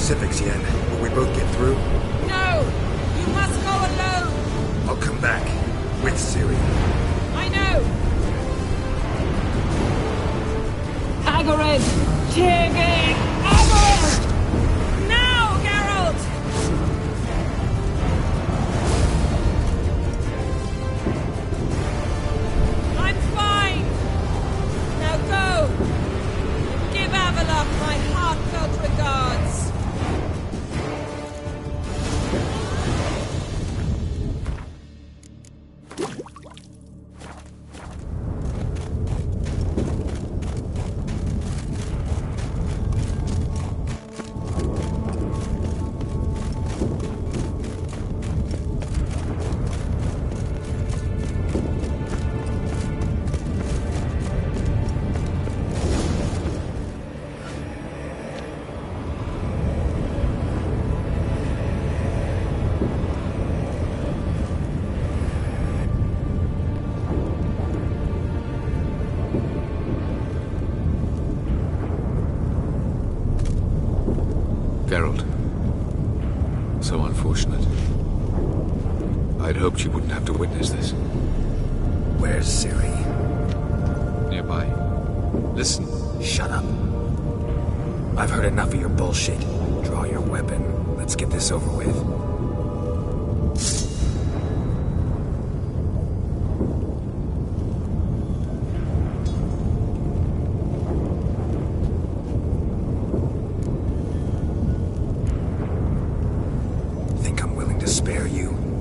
specifics yet. Will we both get through? No! You must go alone! I'll come back. With Ciri. I know! Hagrid! Tyrion! Hagrid! Now, Geralt! I'm fine! Now go! Give Avallac'h my heartfelt regards! Geralt. So unfortunate. I'd hoped you wouldn't have to witness this. Where's Ciri? Nearby. Listen. Shut up. I've heard enough of your bullshit. Draw your weapon. Let's get this over with.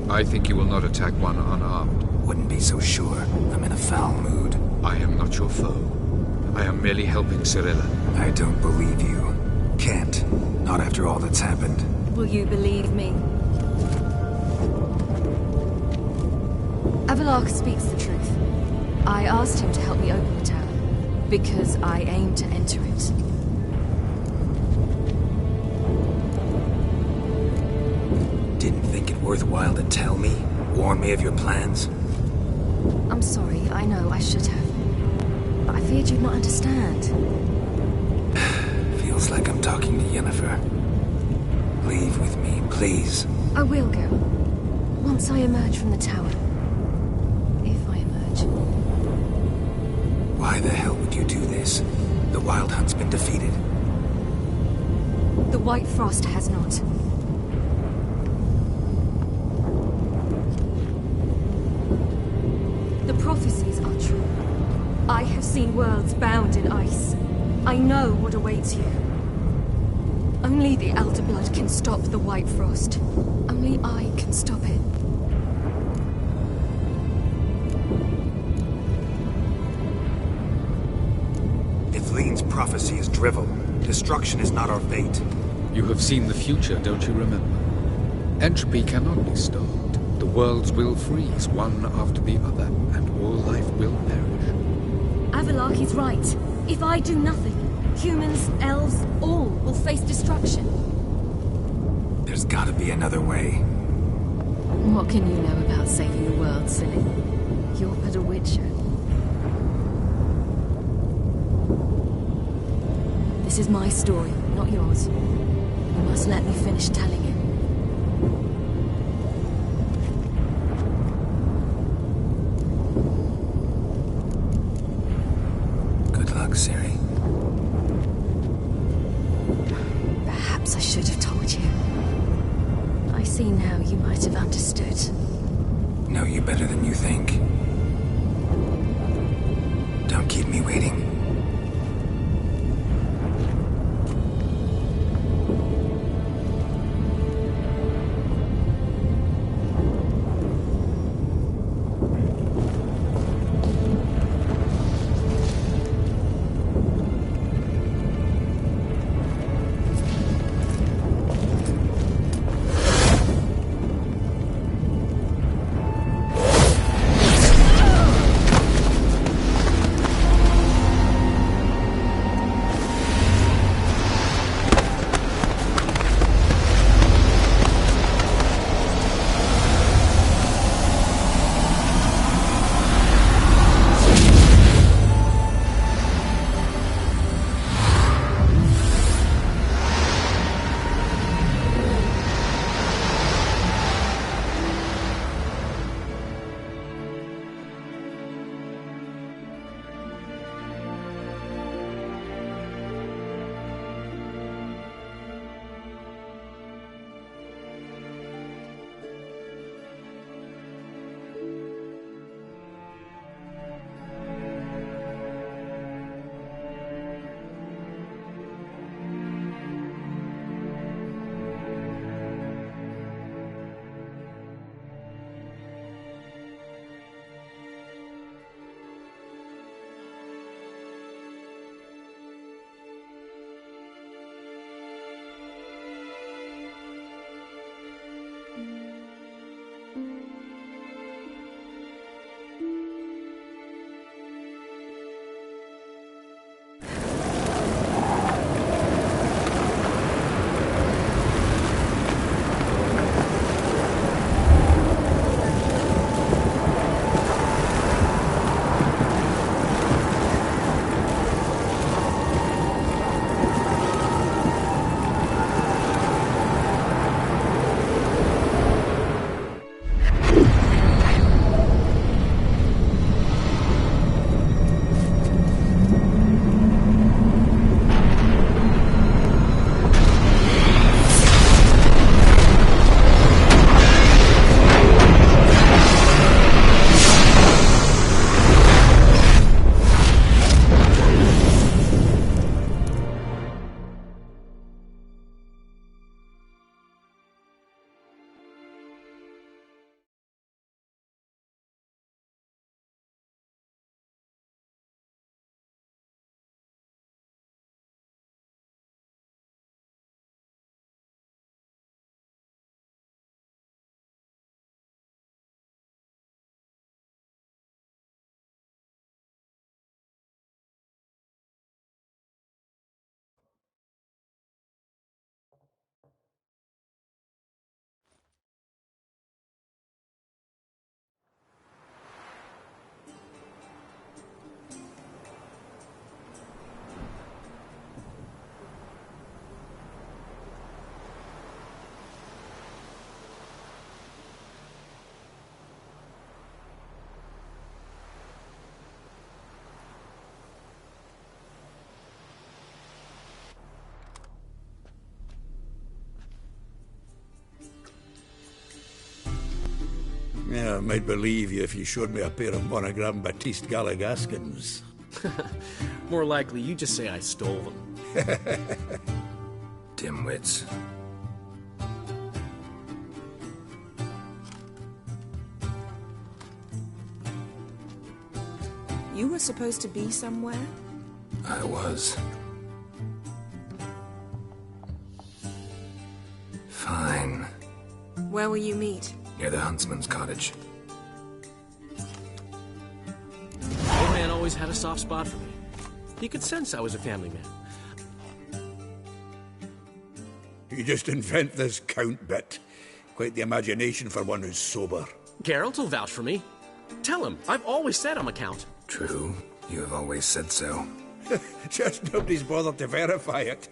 I think you will not attack one unarmed. Wouldn't be so sure. I'm in a foul mood. I am not your foe. I am merely helping Cirilla. I don't believe you. Can't. Not after all that's happened. Will you believe me? Avallac'h speaks the truth. I asked him to help me open the tower, because I aim to enter it. Didn't think it worthwhile to tell me? Warn me of your plans? I'm sorry, I know I should have. But I feared you'd not understand. Feels like I'm talking to Yennefer. Leave with me, please. I will go. Once I emerge from the tower. If I emerge. Why the hell would you do this? The Wild Hunt's been defeated. The White Frost has not. The prophecies are true. I have seen worlds bound in ice. I know what awaits you. Only the Elder Blood can stop the White Frost. Only I can stop it. If Lean's prophecy is drivel, destruction is not our fate. You have seen the future, don't you remember? Entropy cannot be stopped. The worlds will freeze, one after the other, and all life will perish. Avallac'h is right. If I do nothing, humans, elves, all will face destruction. There's gotta be another way. What can you know about saving the world, silly? You're but a witcher. This is my story, not yours. You must let me finish telling it. Ciri. Perhaps I should have told you. I see now you might have understood. Know you better than you think. Don't keep me waiting. might believe you if you showed me a pair of monogram Batiste Galligaskins. More likely, you just say I stole them. Dimwits. You were supposed to be somewhere? I was. Fine. Where will you meet? Near the huntsman's cottage. Old man always had a soft spot for me. He could sense I was a family man. You just invent this count bit. Quite the imagination for one who's sober. Geralt will vouch for me. Tell him, I've always said I'm a count. True. You have always said so. Just nobody's bothered to verify it.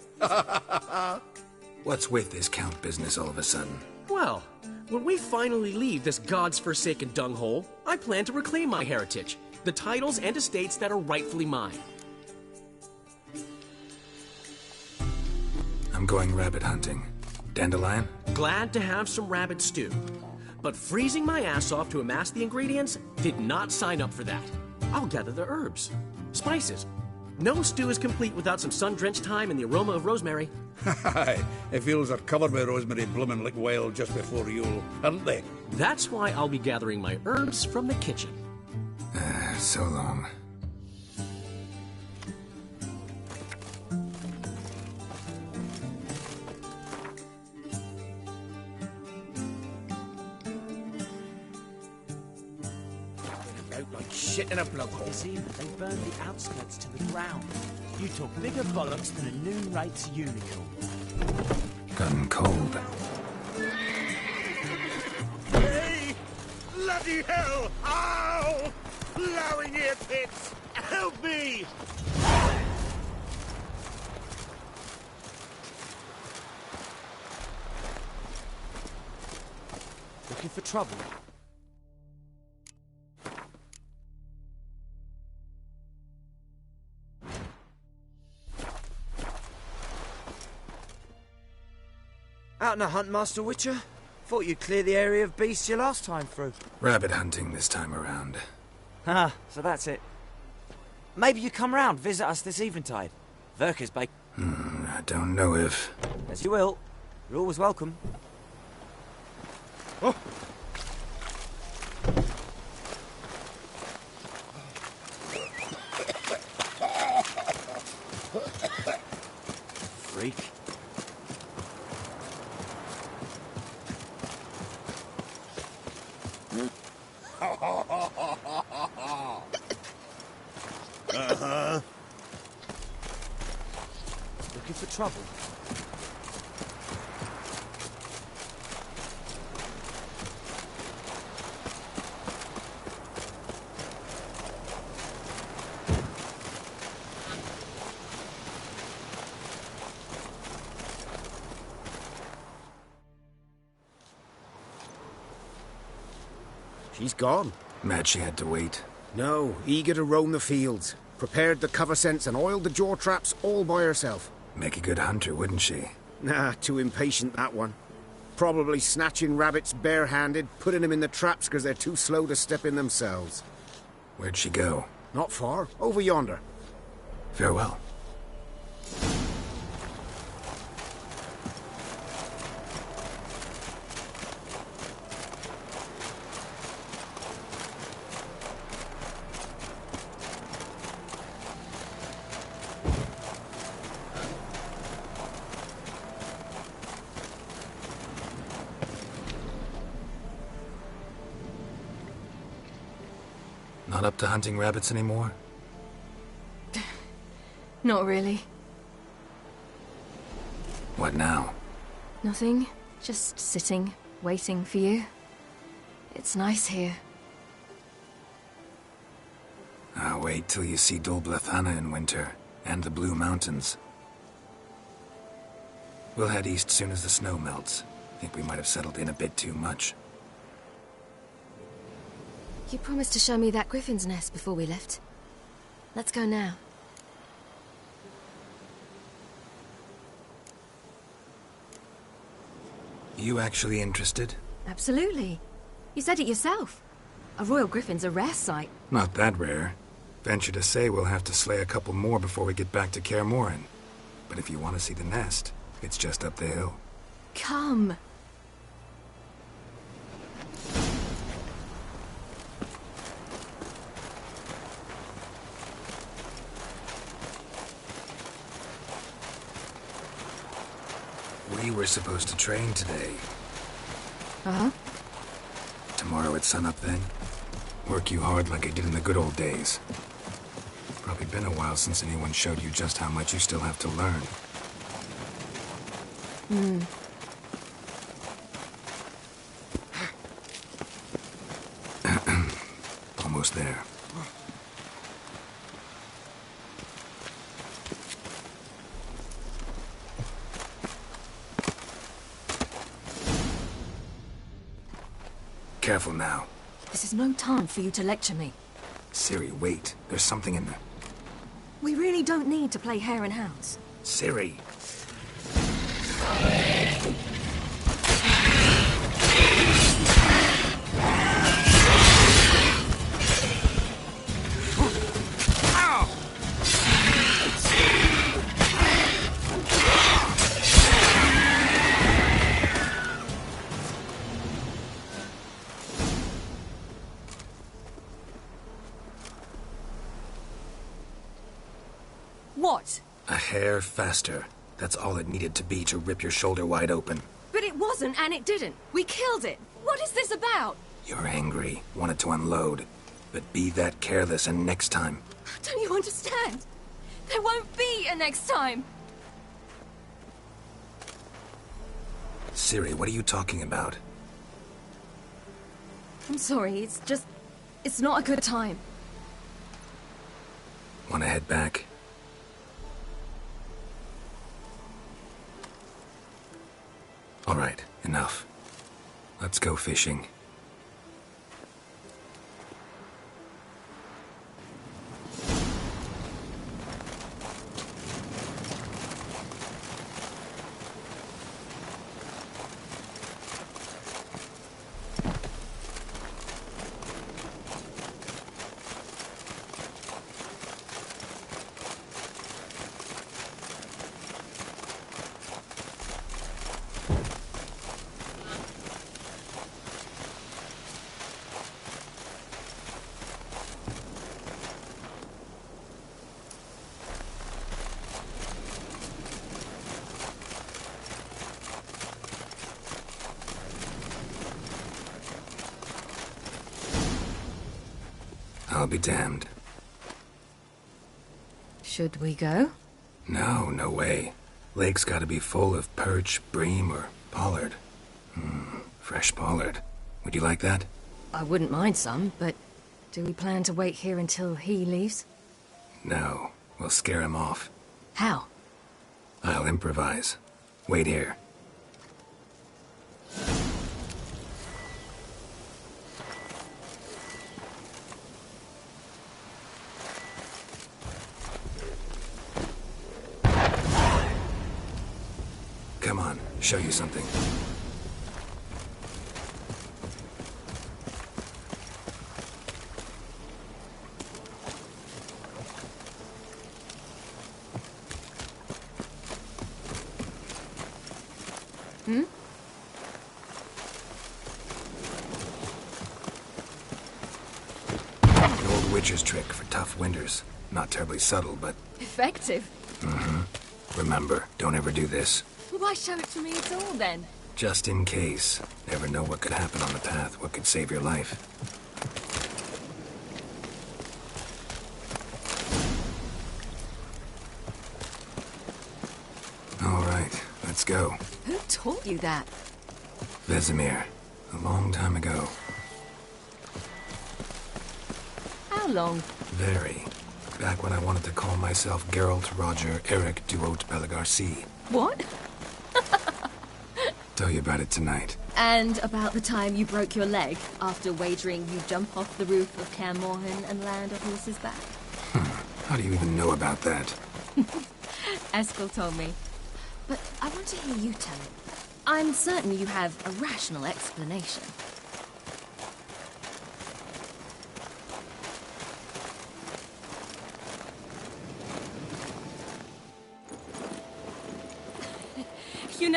What's with this count business all of a sudden? Well, when we finally leave this God's forsaken dunghole, I plan to reclaim my heritage. The titles and estates that are rightfully mine. I'm going rabbit hunting. Dandelion? Glad to have some rabbit stew. But freezing my ass off to amass the ingredients did not sign up for that. I'll gather the herbs, spices. No stew is complete without some sun-drenched thyme and the aroma of rosemary. Aye, the fields are covered with rosemary blooming like wild just before Yule, aren't they? That's why I'll be gathering my herbs from the kitchen. So long. Like shit in a blowhole. You see, they burned the outskirts to the ground. You talk bigger bollocks than a noon rates unicorn. Gotten cold. Hey! Bloody hell! Ow! Blowing ear pits! Help me! Looking for trouble? Out on a hunt, Master Witcher? Thought you'd clear the area of beasts your last time through. Rabbit hunting this time around. Ah, so that's it. Maybe you come round, visit us this eventide. Verker's bake. I don't know if... As you will. You're always welcome. Oh. Freak. Uh-huh. Looking for trouble? She's gone. Mad she had to wait. No, eager to roam the fields. Prepared the cover scents and oiled the jaw traps all by herself. Make a good hunter, wouldn't she? Nah, too impatient, that one. Probably snatching rabbits barehanded, putting them in the traps because they're too slow to step in themselves. Where'd she go? Not far. Over yonder. Farewell. Not up to hunting rabbits anymore? Not really. What now? Nothing. Just sitting, waiting for you. It's nice here. I'll wait till you see Dol Blathanna in winter, and the Blue Mountains. We'll head east soon as the snow melts. Think we might have settled in a bit too much. You promised to show me that griffin's nest before we left. Let's go now. You actually interested? Absolutely. You said it yourself. A royal griffin's a rare sight. Not that rare. Venture to say we'll have to slay a couple more before we get back to Kaer Morhen. But if you want to see the nest, it's just up the hill. Come. We were supposed to train today. Uh-huh. Tomorrow at sunup then? Work you hard like I did in the good old days. Probably been a while since anyone showed you just how much you still have to learn. Almost there. Careful now. This is no time for you to lecture me. Ciri, wait. There's something in there. We really don't need to play hare and hounds. Ciri. What? A hair faster. That's all it needed to be to rip your shoulder wide open. But it wasn't, and it didn't. We killed it. What is this about? You're angry, wanted to unload. But be that careless and next time. Don't you understand? There won't be a next time. Ciri, what are you talking about? I'm sorry, it's not a good time. Want to head back? All right, enough. Let's go fishing. I'll be damned. Should we go? No, no way. Lake's gotta be full of perch, bream, or pollard. Fresh pollard. Would you like that? I wouldn't mind some, but do we plan to wait here until he leaves? No, we'll scare him off. How? I'll improvise. Wait here. Come on, show you something. An old witcher's trick for tough winters. Not terribly subtle, but... Effective. Remember, don't ever do this. Why show it to me at all, then? Just in case. Never know what could happen on the path, what could save your life. All right, let's go. Who taught you that? Vesemir. A long time ago. How long? Very. Back when I wanted to call myself Geralt Roger Eric Duot Bellegarcie. What? Tell you about it tonight. And about the time you broke your leg after wagering you jump off the roof of Kaer Morhen and land a horse's back. How do you even know about that? Eskel told me. But I want to hear you tell it. I'm certain you have a rational explanation.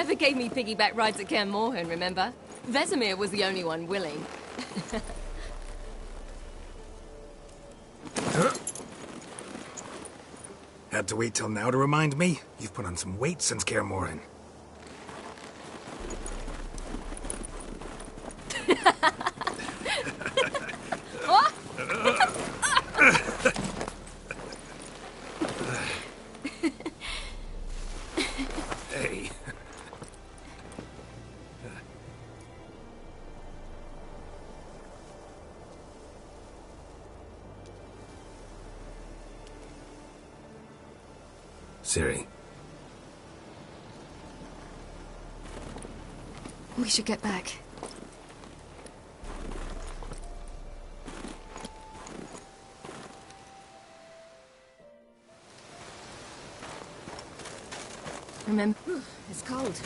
never gave me piggyback rides at Kaer Morhen, remember? Vesemir was the only one willing. Had to wait till now to remind me? You've put on some weight since Kaer Morhen. Hey. Ciri. We should get back. Remember, it's cold.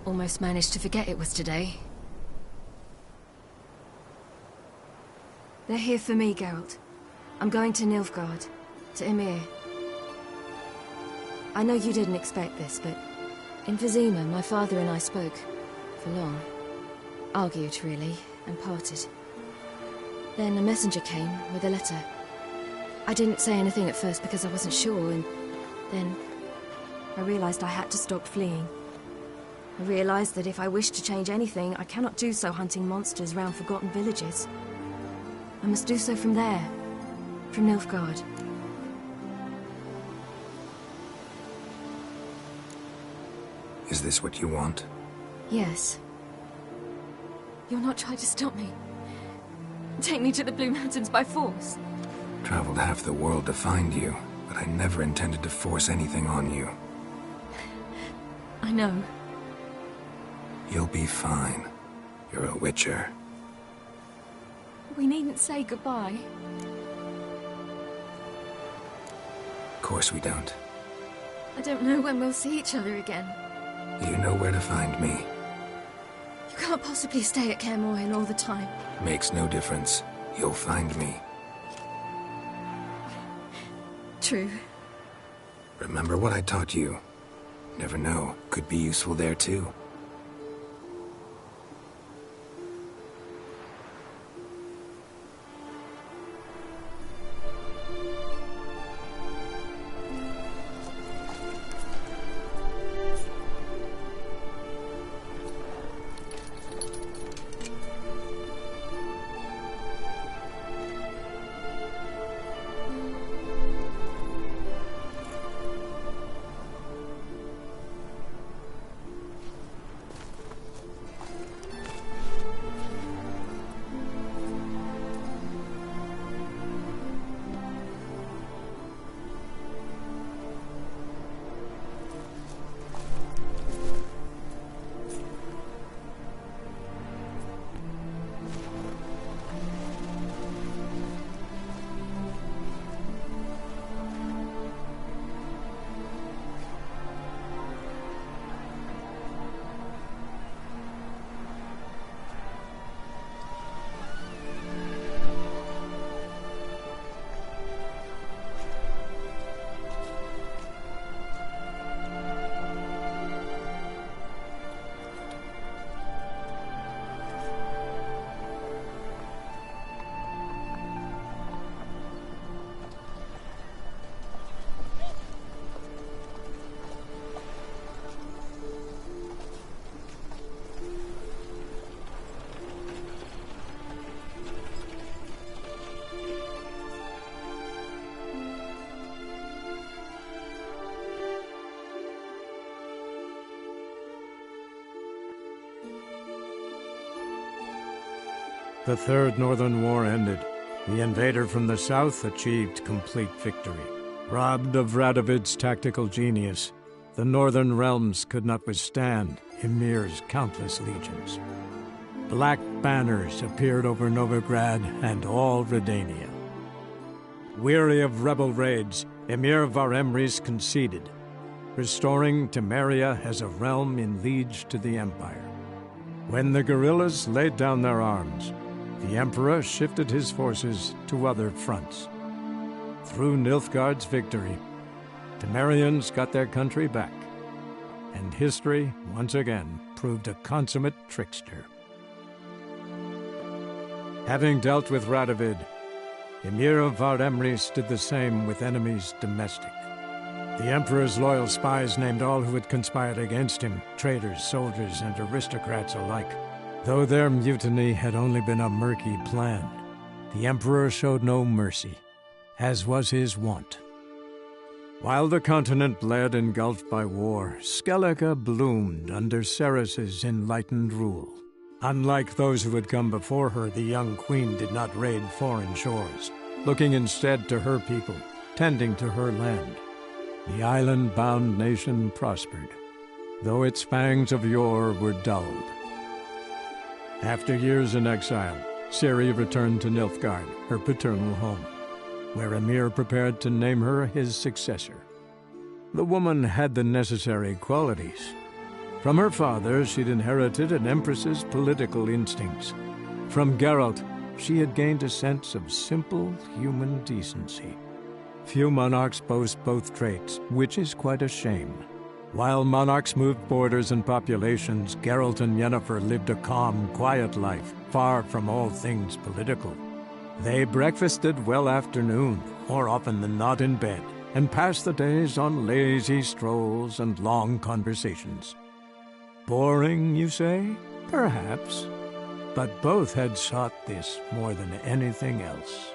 Almost managed to forget it was today. They're here for me, Geralt. I'm going to Nilfgaard, to Ymir. I know you didn't expect this, but in Vizima, my father and I spoke for long. Argued, really, and parted. Then a messenger came with a letter. I didn't say anything at first because I wasn't sure, and then I realized I had to stop fleeing. I realized that if I wish to change anything, I cannot do so hunting monsters round forgotten villages. I must do so from there, from Nilfgaard. Is this what you want? Yes. You'll not try to stop me. Take me to the Blue Mountains by force. Traveled half the world to find you, but I never intended to force anything on you. I know. You'll be fine. You're a Witcher. We needn't say goodbye. Of course we don't. I don't know when we'll see each other again. You know where to find me. You can't possibly stay at Kaer Morhen all the time. Makes no difference. You'll find me. True. Remember what I taught you. Never know. Could be useful there too. The Third Northern War ended. The invader from the south achieved complete victory. Robbed of Radovid's tactical genius, the Northern realms could not withstand Ymir's countless legions. Black banners appeared over Novigrad and all Redania. Weary of rebel raids, Ymir Varemrys conceded, restoring Temeria as a realm in liege to the Empire. When the guerrillas laid down their arms, the Emperor shifted his forces to other fronts. Through Nilfgaard's victory, Temerians got their country back, and history once again proved a consummate trickster. Having dealt with Radovid, Ymir of Varemrys did the same with enemies domestic. The Emperor's loyal spies named all who had conspired against him, traitors, soldiers, and aristocrats alike. Though their mutiny had only been a murky plan, the Emperor showed no mercy, as was his wont. While the continent bled engulfed by war, Skellige bloomed under Cerys' enlightened rule. Unlike those who had come before her, the young queen did not raid foreign shores, looking instead to her people, tending to her land. The island-bound nation prospered, though its fangs of yore were dulled. After years in exile, Ciri returned to Nilfgaard, her paternal home, where Ymir prepared to name her his successor. The woman had the necessary qualities. From her father, she'd inherited an empress's political instincts. From Geralt, she had gained a sense of simple human decency. Few monarchs boast both traits, which is quite a shame. While monarchs moved borders and populations, Geralt and Yennefer lived a calm, quiet life, far from all things political. They breakfasted well afternoon, more often than not in bed, and passed the days on lazy strolls and long conversations. Boring, you say? Perhaps. But both had sought this more than anything else.